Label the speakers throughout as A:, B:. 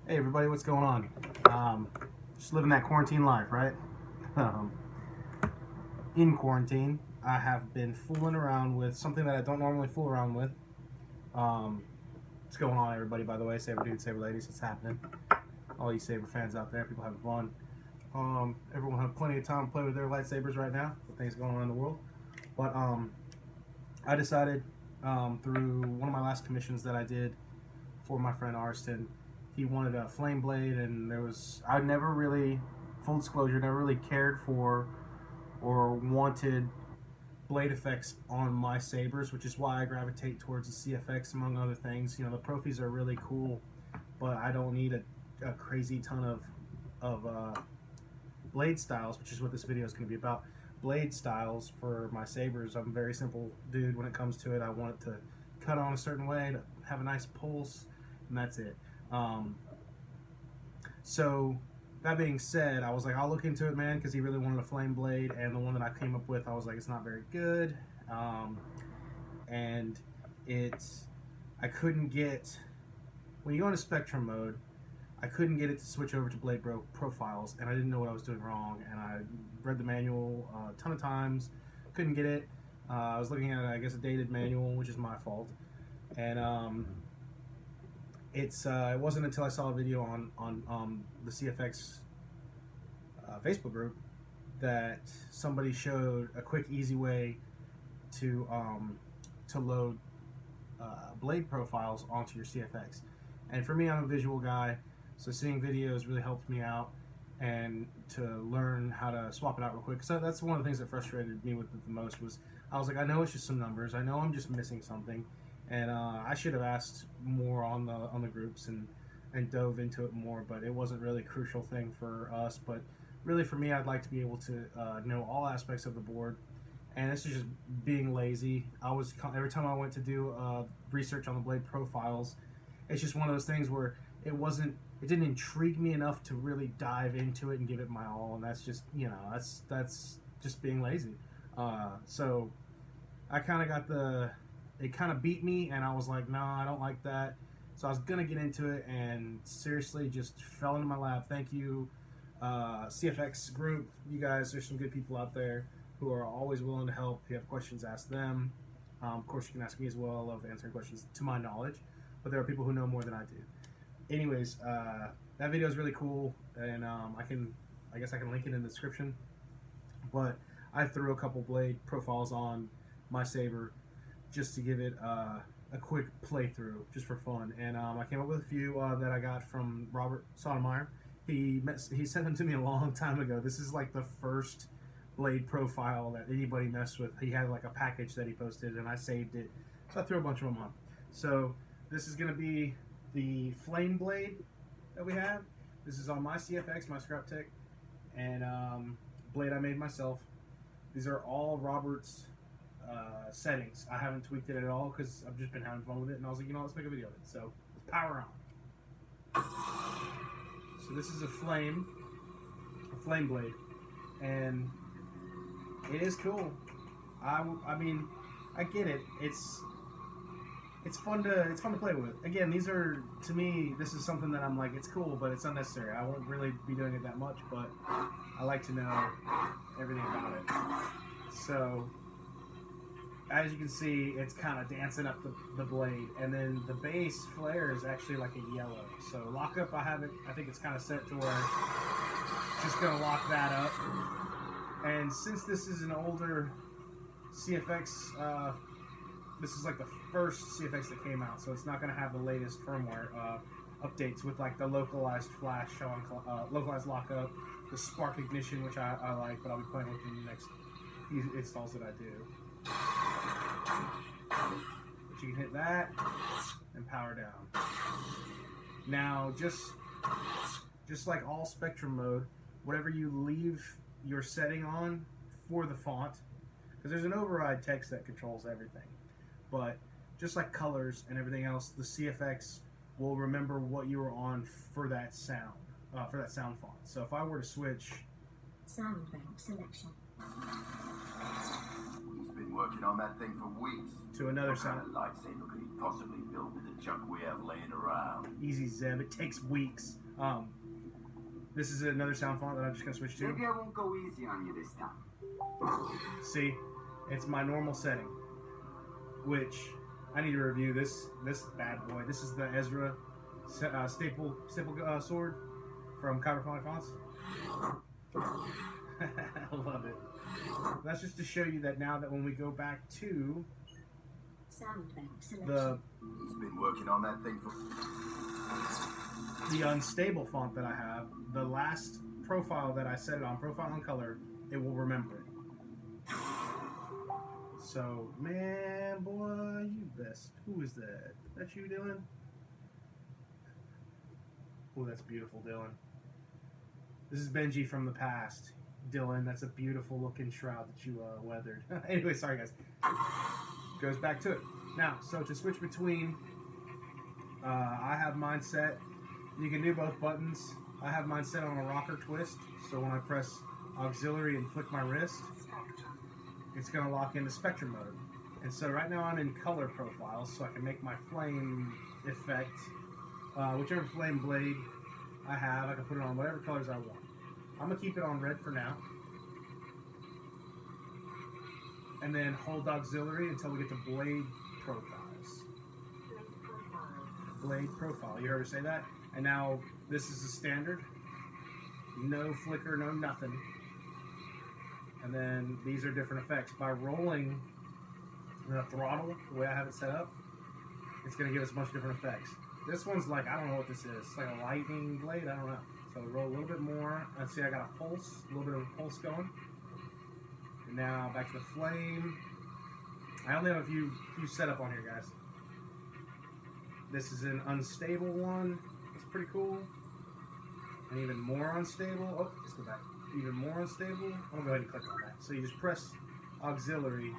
A: Hey everybody, what's going on? Just living that quarantine life, right? Um, in quarantine, I have been fooling around with something that I don't normally fool around with. Um, what's going on, everybody? By the way, Saber dudes, Saber ladies, it's happening. All you Saber fans out there, people having fun. Everyone have plenty of time to play with their lightsabers right now. With things going on in the world, but I decided through one of my last commissions that I did for my friend Arston. He wanted a flame blade, and I never really, full disclosure, never really cared for or wanted blade effects on my sabers, which is why I gravitate towards the CFX among other things. You know, the Profis are really cool, but I don't need a crazy ton of blade styles, which is what this video is going to be about. Blade styles for my sabers. I'm a very simple dude when it comes to it. I want it to cut on a certain way, to have a nice pulse, and that's it. So that being said, I was like, I'll look into it, man, because he really wanted a flame blade, and the one that I came up with, I was like, it's not very good, and I couldn't get, when you go into Spectrum mode, I couldn't get it to switch over to blade profiles, and I didn't know what I was doing wrong, and I read the manual a ton of times, couldn't get it. I was looking at, I guess, a dated manual, which is my fault, and it wasn't until I saw a video on the CFX Facebook group that somebody showed a quick, easy way to load blade profiles onto your CFX. And for me, I'm a visual guy, so seeing videos really helped me out, and to learn how to swap it out real quick. So that's one of the things that frustrated me with it the most. Was I was like, I know it's just some numbers. I know I'm just missing something. And I should have asked more on the groups and dove into it more, but it wasn't really a crucial thing for us. But really for me, I'd like to be able to know all aspects of the board. And this is just being lazy. Every time I went to do research on the blade profiles, it's just one of those things where it didn't intrigue me enough to really dive into it and give it my all. And that's just, that's just being lazy. So I kind of got it kind of beat me, and I was like, nah, I don't like that. So I was going to get into it, and seriously just fell into my lap. Thank you, CFX group. You guys, there's some good people out there who are always willing to help. If you have questions, ask them. Of course, you can ask me as well. I love answering questions to my knowledge, but there are people who know more than I do. Anyways, that video is really cool, and I guess I can link it in the description. But I threw a couple blade profiles on my saber just to give it a quick playthrough, just for fun. And I came up with a few that I got from Robert Sotomayor. He sent them to me a long time ago. This is like the first blade profile that anybody messed with. He had like a package that he posted, and I saved it. So I threw a bunch of them on. So this is going to be the flame blade that we have. This is on my CFX, my Scrap Tech, and blade I made myself. These are all Robert's settings. I haven't tweaked it at all because I've just been having fun with it, and I was like, let's make a video of it. So let's power on. So this is a flame blade, and it is cool. I mean, I get it. It's fun to play with. Again, these are, to me, this is something that I'm like, it's cool, but it's unnecessary. I won't really be doing it that much, but I like to know everything about it. So as you can see, it's kind of dancing up the blade, and then the base flare is actually like a yellow. So Lockup, I think it's kind of set to where it's just going to lock that up. And since this is an older CFX, this is like the first CFX that came out, so it's not going to have the latest firmware updates with like the localized flash on, localized lockup, the spark ignition, which I like, but I'll be playing with in the next few installs that I do. But you can hit that and power down. Now, just like all Spectrum mode, whatever you leave your setting on for the font, because there's an override text that controls everything, but just like colors and everything else, the CFX will remember what you were on for that sound font. So if I were to switch
B: sound bank selection. working on that thing for weeks.
A: To another
B: What kind
A: sound.
B: of lightsaber could he possibly build with the junk we have laying around?
A: Easy, Zeb. It takes weeks. This is another sound font that I'm just gonna switch to.
C: Maybe I won't go easy on you this time.
A: See, it's my normal setting, which I need to review this bad boy. This is the Ezra staple sword from Kyberphonic Fonts. I love it. That's just to show you that now that when we go back to the
B: He's been working on that thing for...
A: the unstable font that I have, the last profile that I set it on, profile on color, it will remember it. So, man, boy, you best. Who is that? That you, Dylan? Oh, that's beautiful, Dylan. This is Benji from the past. Dylan, that's a beautiful looking shroud that you weathered. Anyway, sorry guys. Goes back to it. Now, so to switch between, I have mine set. You can do both buttons. I have mine set on a rocker twist, so when I press auxiliary and flick my wrist, it's going to lock into spectrum mode. And so right now I'm in color profiles, so I can make my flame effect, whichever flame blade I have, I can put it on whatever colors I want. I'm going to keep it on red for now. And then hold auxiliary until we get to blade profiles. Blade profile, you heard her say that? And now this is the standard. No flicker, no nothing. And then these are different effects. By rolling the throttle, the way I have it set up, it's going to give us a bunch of different effects. This one's like, I don't know what this is. It's like a lightning blade, I don't know. So roll a little bit more. Let's see, I got a pulse, a little bit of a pulse going. And now back to the flame. I only have a few setup on here, guys. This is an unstable one. It's pretty cool. And even more unstable. Oh, let's go back. Even more unstable. I'm gonna go ahead and click on that. So you just press auxiliary,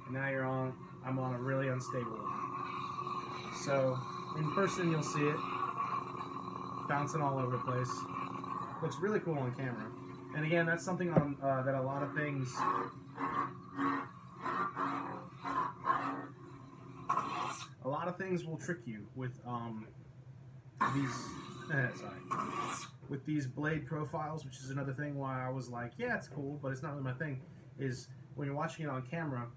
A: and now you're on. I'm on a really unstable one. So in person, you'll see it bouncing all over the place. Looks really cool on camera. And again, that's something on that a lot of things. A lot of things will trick you with these. With these blade profiles, which is another thing why I was like, yeah, it's cool, but it's not really my thing. Is when you're watching it on camera,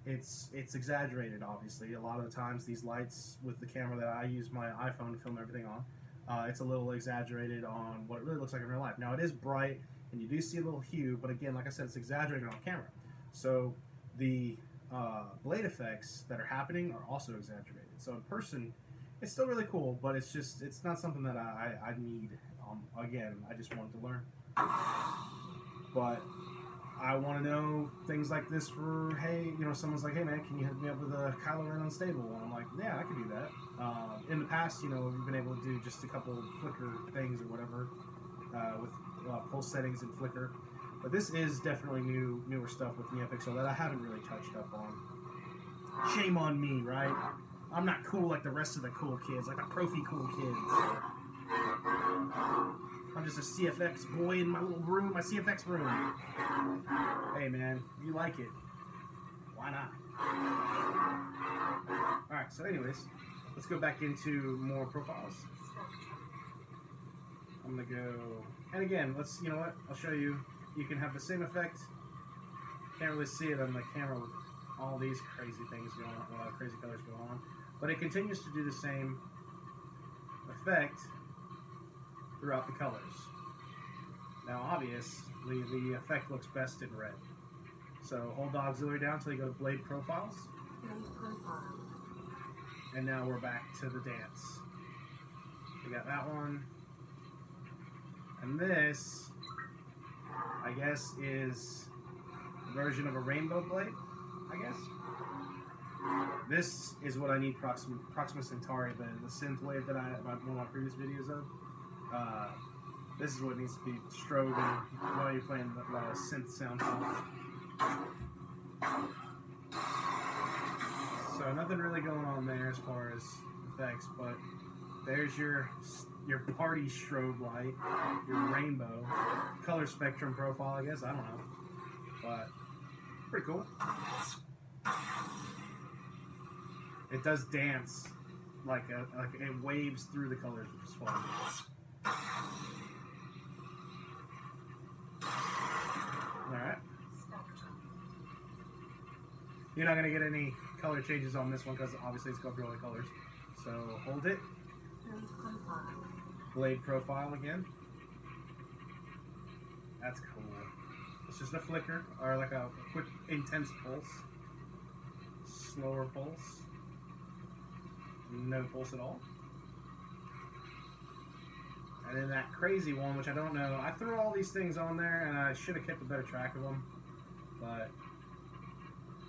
A: it's exaggerated. Obviously, a lot of the times these lights with the camera that I use my iPhone to film everything on, it's a little exaggerated on what it really looks like in real life. Now it is bright, and you do see a little hue, but again, like I said, it's exaggerated on camera. So the blade effects that are happening are also exaggerated. So in person, it's still really cool, but it's not something that I need. Again, I just wanted to learn. But I want to know things like this for, hey, someone's like, hey man, can you hook me up with a Kylo Ren unstable? And I'm like, yeah, I can do that. In the past, we've been able to do just a couple flicker things or whatever with pulse settings and flicker. But this is definitely newer stuff with NeoPixel that I haven't really touched up on. Shame on me, right? I'm not cool like the rest of the cool kids, like the profi cool kids. I'm just a CFX boy in my little room, my CFX room. Hey man, you like it. Why not? Alright, so anyways, let's go back into more profiles. I'm gonna go, and again, you know what, I'll show you. You can have the same effect. Can't really see it on the camera with all these crazy things going on, a lot of crazy colors going on. But it continues to do the same effect throughout the colors. Now obviously the effect looks best in red. So hold the auxiliary down until you go to blade profiles. And now we're back to the dance. We got that one. And this, I guess, is a version of a rainbow blade, I guess. This is what I need Proxima Centauri, the synth wave that one of my previous videos of. This is what needs to be strobing while you're playing the synth sound. So nothing really going on there as far as effects, but there's your party strobe light, your rainbow color spectrum profile, I guess. I don't know, but Pretty cool. It does dance like it waves through the colors, which is fun. Alright. You're not going to get any color changes on this one because obviously it's going through all the colors. So hold it. Blade profile again. That's cool. It's just a flicker or like a quick intense pulse. Slower pulse. No pulse at all. And then that crazy one, which I don't know. I threw all these things on there and I should have kept a better track of them. But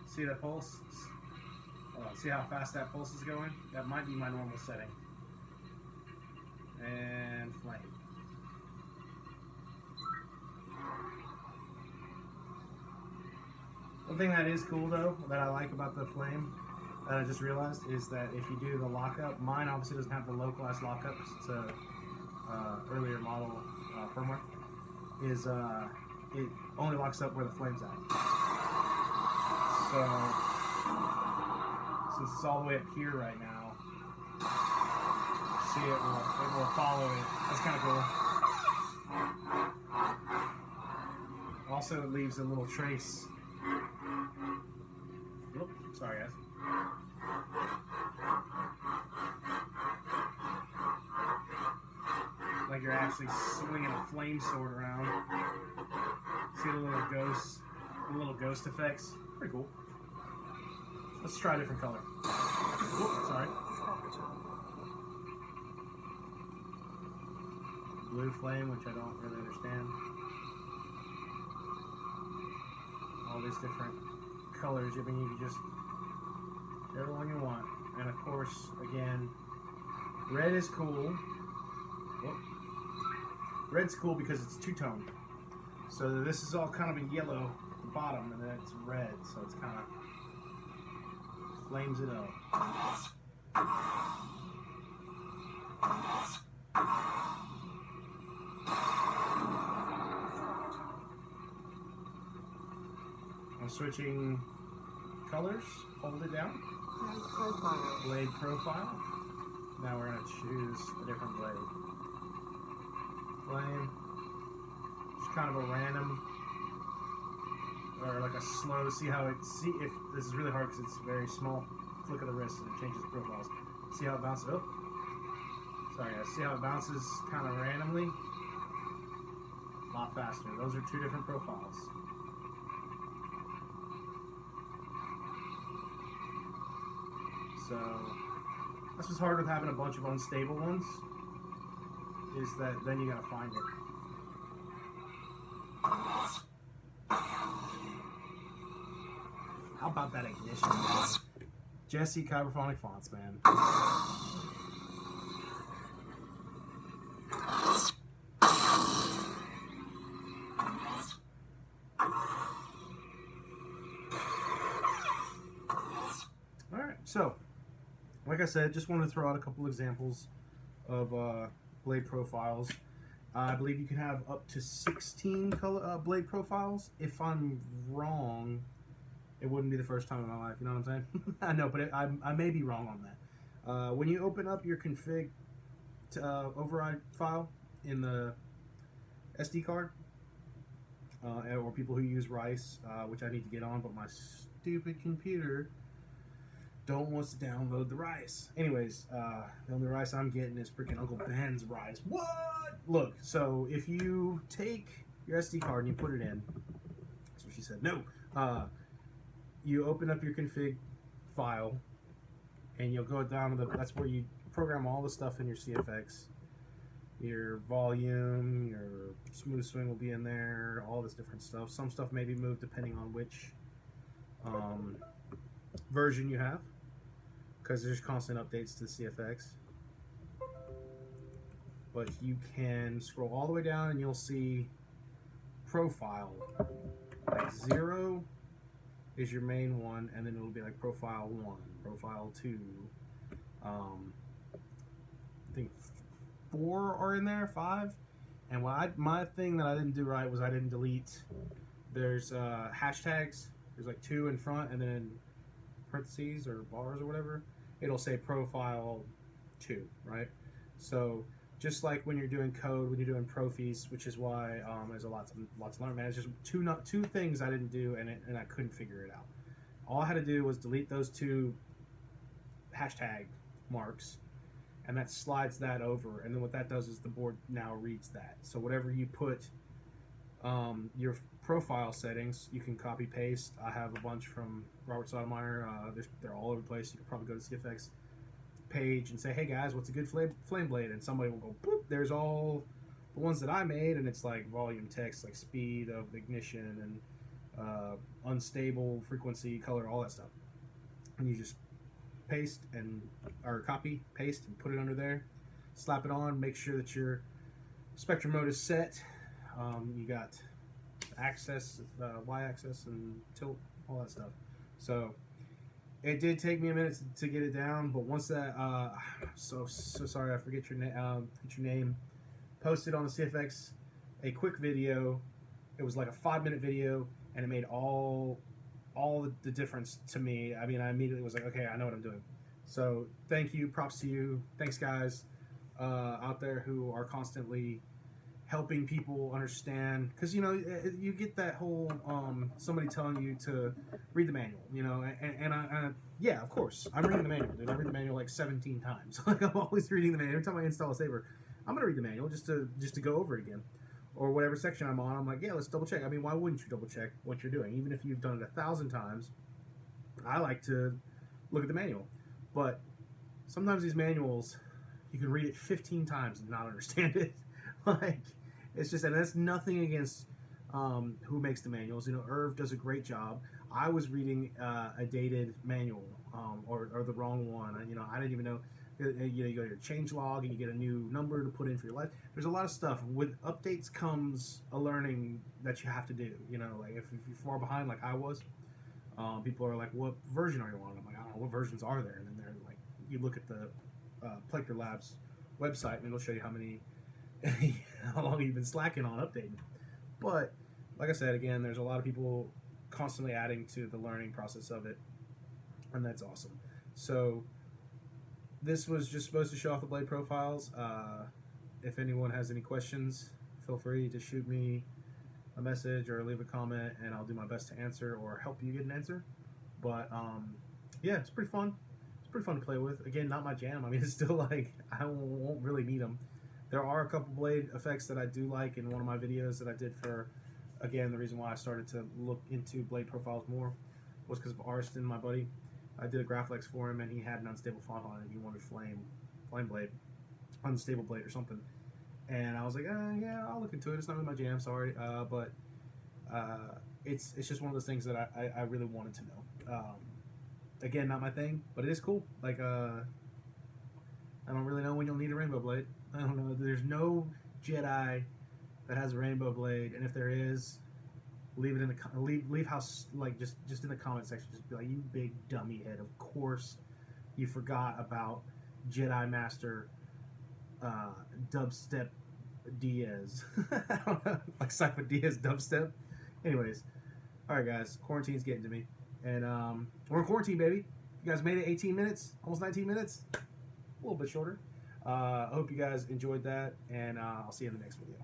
A: see the pulse? See how fast that pulse is going? That might be my normal setting. And flame. One thing that is cool though, that I like about the flame, that I just realized, is that if you do the lockup, mine obviously doesn't have the localized lockup, it's a earlier model firmware, is it only locks up where the flame's at. So, since it's all the way up here right now, see it will follow it. That's kind of cool. Also, it leaves a little trace. Oop, sorry guys. Like you're actually swinging a flame sword around. See the little ghost effects? Pretty cool. Let's try a different color. Oop, sorry. Blue flame, which I don't really understand. All these different colors. I mean, you can just whichever one you want. And of course, again, red is cool. Whoop. Red's cool because it's two-tone. So this is all kind of a yellow at the bottom, and then it's red, so it's kind of flames it up. I'm switching colors. Hold it down. Blade profile. Now we're going to choose a different blade. Flame. Just kind of a random, or like a slow. See how it. See if this is really hard because it's very small. Flick of the wrist and it changes profiles. See how it bounces. Oh, sorry guys. See how it bounces kind of randomly. A lot faster. Those are two different profiles. So that's what's hard with having a bunch of unstable ones, is that then you gotta find it. How about that ignition, man? Jesse Kyberphonic Fonts, man. Alright, so like I said, just wanted to throw out a couple examples of blade profiles. I believe you can have up to 16 color blade profiles. If I'm wrong, it wouldn't be the first time in my life. You know what I'm saying? I know, but I may be wrong on that. When you open up your config override file in the SD card, or people who use Rice, which I need to get on, but my stupid computer don't want to download the Rice. Anyways, the only Rice I'm getting is freaking Uncle Ben's Rice. What? Look, so if you take your SD card and you put it in, that's what she said. No. You open up your config file, and you'll go down to the. That's where you program all the stuff in your CFX. Your volume, your smooth swing will be in there. All this different stuff. Some stuff may be moved depending on which version you have, because there's constant updates to the CFX. But you can scroll all the way down and you'll see profile. Like 0 is your main one, and then it'll be like profile 1, profile 2. I think 4 are in there, 5. And my thing that I didn't do right was I didn't delete. There's hashtags There's like 2 in front, and then in parentheses or bars or whatever, it'll say profile 2, right? So just like when you're doing code, when you're doing Profis, which is why there's a lot to learn, man. It's just two things I didn't do, and I couldn't figure it out. All I had to do was delete those 2 hashtag marks, and that slides that over. And then what that does is the board now reads that. So whatever you put your profile settings, you can copy paste. I have a bunch from Robert Sotomayor. They're all over the place. You can probably go to CFX page and say, hey guys, what's a good flame blade? And somebody will go, boop, there's all the ones that I made, and it's like volume text, like speed of ignition and unstable frequency, color, all that stuff. And you just paste or copy, paste, and put it under there. Slap it on. Make sure that your spectrum mode is set. You got axis, y-axis, and tilt, all that stuff. So it did take me a minute to get it down, but once that, so sorry, I forget your name. Posted on the CFX a quick video. It was like a 5-minute video, and it made all the difference to me. I mean, I immediately was like, okay, I know what I'm doing. So thank you, props to you. Thanks, guys out there who are constantly helping people understand, because you get that whole somebody telling you to read the manual, and I yeah, of course I'm reading the manual, dude. I read the manual like 17 times. Like, I'm always reading the manual. Every time I install a saver, I'm gonna read the manual just to go over it again, or whatever section I'm on. I'm like, yeah, let's double check. I mean, why wouldn't you double check what you're doing? Even if you've done it 1,000 times, I like to look at the manual. But sometimes these manuals, you can read it 15 times and not understand it. Like, it's just, and that's nothing against who makes the manuals. Irv does a great job. I was reading a dated manual, or the wrong one. I didn't even know. You go to your change log and you get a new number to put in for your life. There's a lot of stuff. With updates comes a learning that you have to do. Like if you're far behind, like I was, people are like, "What version are you on?" I'm like, "I don't know. What versions are there?" And then they're like, you look at the Plector Labs website and it'll show you how long you've been slacking on updating. But like I said, again, there's a lot of people constantly adding to the learning process of it, and that's awesome. So this was just supposed to show off the blade profiles. If anyone has any questions, feel free to shoot me a message or leave a comment, and I'll do my best to answer or help you get an answer. But yeah, it's pretty fun. It's pretty fun to play with. Again, not my jam. I mean, it's still like, I won't really need them. There are a couple blade effects that I do like in one of my videos that I did for, again, the reason why I started to look into blade profiles more was because of Arston, my buddy. I did a Graflex for him, and he had an unstable font on it. He wanted flame blade, unstable blade or something. And I was like, yeah, I'll look into it. It's not really my jam, sorry. But it's just one of those things that I really wanted to know. Again, not my thing, but it is cool. Like, I don't really know when you'll need a rainbow blade. I don't know. There's no Jedi that has a rainbow blade, and if there is, leave it in the leave house, like just in the comment section. Just be like, you big dummy head. Of course, you forgot about Jedi Master Dubstep Diaz. I don't know, like Cypher Diaz Dubstep. Anyways, all right, guys. Quarantine's getting to me, and we're in quarantine, baby. You guys made it 18 minutes, almost 19 minutes, a little bit shorter. I hope you guys enjoyed that, and I'll see you in the next video.